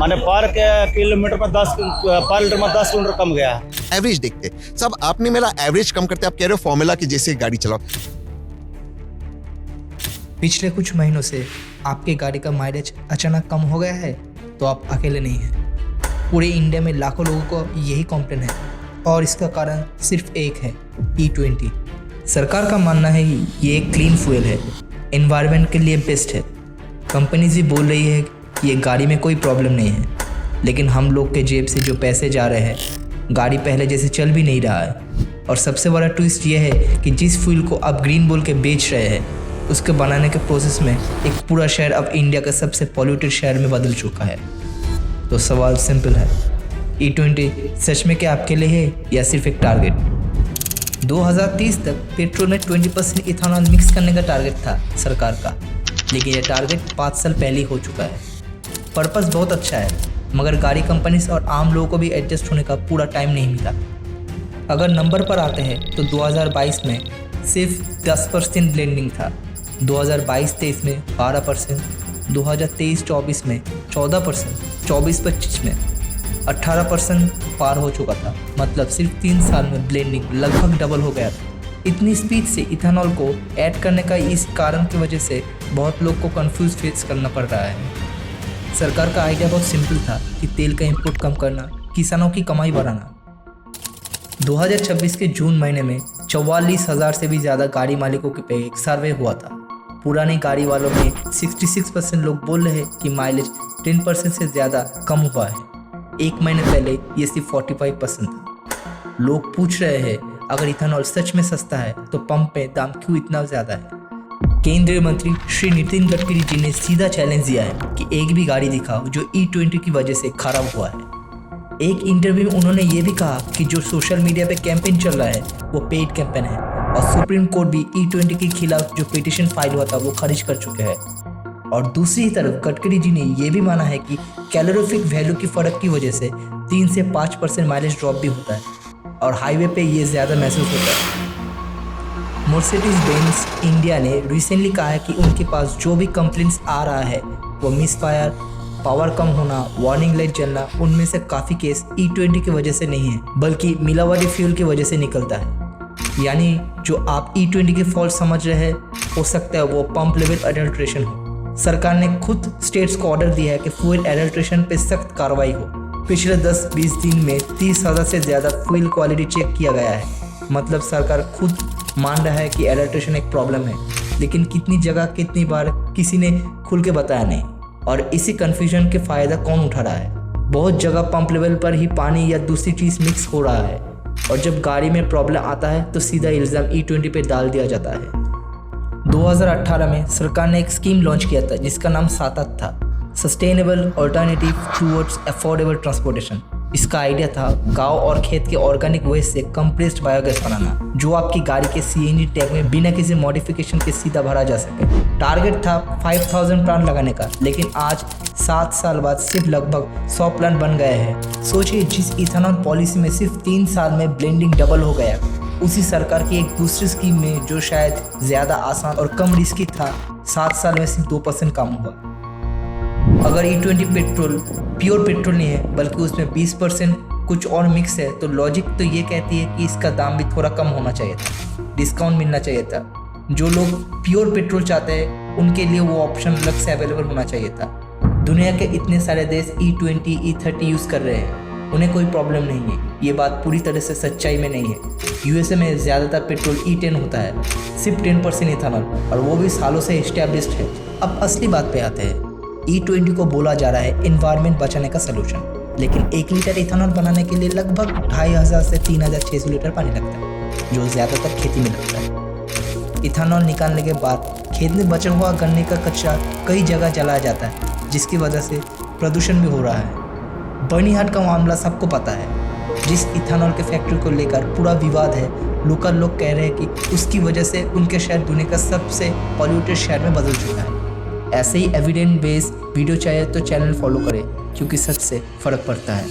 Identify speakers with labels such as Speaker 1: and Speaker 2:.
Speaker 1: माने पर किलोमीटर में 10 पर लीटर में 10 किलोमीटर कम गया।
Speaker 2: एवरेज देखते सब, आपने मेरा एवरेज कम करते, आप कह रहे हो फॉर्मूला की जैसे गाड़ी चलाओ।
Speaker 3: पिछले कुछ महीनों से आपकी गाड़ी का माइलेज अचानक कम हो गया है तो आप अकेले नहीं हैं। पूरे इंडिया में लाखों लोगों को यही कॉम्प्लेन है और इसका कारण सिर्फ एक है, E20। सरकार का मानना है ये एक क्लीन फ्यूल है, एनवायरनमेंट के लिए बेस्ट है। कंपनीज भी बोल रही है कि ये गाड़ी में कोई प्रॉब्लम नहीं है, लेकिन हम लोग के जेब से जो पैसे जा रहे हैं, गाड़ी पहले जैसे चल भी नहीं रहा है। और सबसे बड़ा ट्विस्ट ये है कि जिस फ्यूल को आप ग्रीन बोल के बेच रहे हैं, उसके बनाने के प्रोसेस में एक पूरा शहर अब इंडिया का सबसे पॉल्यूटेड शहर में बदल चुका है। तो सवाल सिंपल है, E20 सच में क्या आपके लिए है या सिर्फ एक टारगेट? 2030 तक पेट्रोल में 20% इथेनॉल मिक्स करने का टारगेट था सरकार का, लेकिन यह टारगेट 5 साल पहले ही हो चुका है। पर्पस बहुत अच्छा है, मगर गाड़ी कंपनीज और आम लोगों को भी एडजस्ट होने का पूरा टाइम नहीं मिला। अगर नंबर पर आते हैं तो 2022 में सिर्फ 10% ब्लेंडिंग था, 2022-23 में 12%, 2023-24 में 14%, 24-25 में 18% पार हो चुका था। मतलब सिर्फ 3 साल में ब्लेंडिंग लगभग डबल हो गया था। इतनी स्पीड से इथेनॉल को ऐड करने का इस कारण की वजह से बहुत लोग को कंफ्यूज फेस करना पड़ रहा है। सरकार का आइडिया बहुत सिंपल था कि तेल का इंपोर्ट कम करना, किसानों की कमाई बढ़ाना। 2026 के जून महीने में 44,000 से भी ज़्यादा गाड़ी मालिकों के पे एक सर्वे हुआ था। पुरानी गाड़ी वालों में 66% लोग बोल रहे हैं कि माइलेज 10% से ज़्यादा कम हुआ है। एक महीने पहले ये सिर्फ 45% था। लोग पूछ रहे हैं, अगर इथेनॉल सच में सस्ता है तो पंप पे दाम क्यों इतना ज़्यादा है? केंद्रीय मंत्री श्री नितिन गडकरी जी ने सीधा चैलेंज दिया है कि एक भी गाड़ी दिखाओ जो E20 की वजह से खराब हुआ है। एक इंटरव्यू में उन्होंने ये भी कहा कि जो सोशल मीडिया पे कैंपेन चल रहा है वो पेड कैंपेन है और सुप्रीम कोर्ट भी E20 के खिलाफ जो पिटीशन फाइल हुआ था वो खारिज कर चुके हैं। और दूसरी तरफ गडकरी जी ने ये भी माना है कि कैलोरीफिक वैल्यू की फ़र्क की वजह से 3 से 5% माइलेज ड्रॉप भी होता है और हाईवे पे ये ज़्यादा महसूस होता है। मर्सिडीज बेंज इंडिया ने रिसेंटली कहा है कि उनके पास जो भी कंप्लेंट्स आ रहा है वो मिसफायर, पावर कम होना, वार्निंग लाइट जलना, उनमें से काफ़ी केस E20 की वजह से नहीं है बल्कि मिलावटी फ्यूल की वजह से निकलता है। यानी जो आप E20 की फॉल्ट समझ रहे हैं, हो सकता है वो पंप लेवल एडल्ट्रेशन हो। सरकार ने खुद स्टेट्स को ऑर्डर दिया है कि फ्यूल एडल्ट्रेशन पे सख्त कार्रवाई हो। पिछले 10-20 दिन में 30,000 से ज़्यादा फ्यूल क्वालिटी चेक किया गया है। मतलब सरकार खुद मान रहा है कि एडल्ट्रेशन एक प्रॉब्लम है, लेकिन कितनी जगह कितनी बार किसी ने खुल के बताया नहीं। और इसी कन्फ्यूजन के फ़ायदा कौन उठा रहा है? बहुत जगह पंप लेवल पर ही पानी या दूसरी चीज़ मिक्स हो रहा है और जब गाड़ी में प्रॉब्लम आता है तो सीधा इल्ज़ाम E20 पे डाल दिया जाता है। 2018 में सरकार ने एक स्कीम लॉन्च किया था जिसका नाम सातत था, sustainable alternative towards affordable transportation. इसका आइडिया था गांव और खेत के ऑर्गेनिक वेस्ट से कंप्रेस्ड बायोगैस बनाना, जो आपकी गाड़ी के CNG टैंक में बिना किसी मॉडिफिकेशन के सीधा भरा जा सके। टारगेट था 5,000 प्लांट लगाने का, लेकिन आज 7 साल बाद सिर्फ लगभग 100 प्लांट बन गए हैं। सोचिए, जिस इथेनॉल पॉलिसी में सिर्फ 3 साल में ब्लेंडिंग डबल हो गया, उसी सरकार की एक दूसरी स्कीम में जो शायद ज़्यादा आसान और कम रिस्की था, 7 साल में सिर्फ 2% कम हुआ। अगर E20 पेट्रोल प्योर पेट्रोल नहीं है बल्कि उसमें 20% कुछ और मिक्स है, तो लॉजिक तो ये कहती है कि इसका दाम भी थोड़ा कम होना चाहिए था, डिस्काउंट मिलना चाहिए था। जो लोग प्योर पेट्रोल चाहते हैं उनके लिए वो ऑप्शन अलग से अवेलेबल होना चाहिए था। दुनिया के इतने सारे देश E20, E30 यूज़ कर रहे हैं, उन्हें कोई प्रॉब्लम नहीं है। ये बात पूरी तरह से सच्चाई में नहीं है। USA में ज़्यादातर पेट्रोल E10 होता है, सिर्फ 10% इथेनॉल, और वो भी सालों से इस्टेब्लिश्ड है। अब असली बात पे आते हैं। E20 को बोला जा रहा है एनवायरनमेंट बचाने का सलूशन, लेकिन 1 लीटर इथेनॉल बनाने के लिए लगभग 2,500 से 3,600 लीटर पानी लगता है, जो ज़्यादातर खेती में लगता है। इथेनॉल निकालने के बाद खेत में बचा हुआ गन्ने का कचरा कई जगह जलाया जाता है, जिसकी वजह से प्रदूषण भी हो रहा है। बर्निहाट का मामला सबको पता है, जिस इथेनॉल के फैक्ट्री को लेकर पूरा विवाद है। लोकल लोग कह रहे हैं कि उसकी वजह से उनके शहर दुनिया का सबसे पॉल्यूटेड शहर में बदल चुका है। ऐसे ही एविडेंस बेस्ड वीडियो चाहिए तो चैनल फॉलो करें, क्योंकि सच से फ़र्क पड़ता है।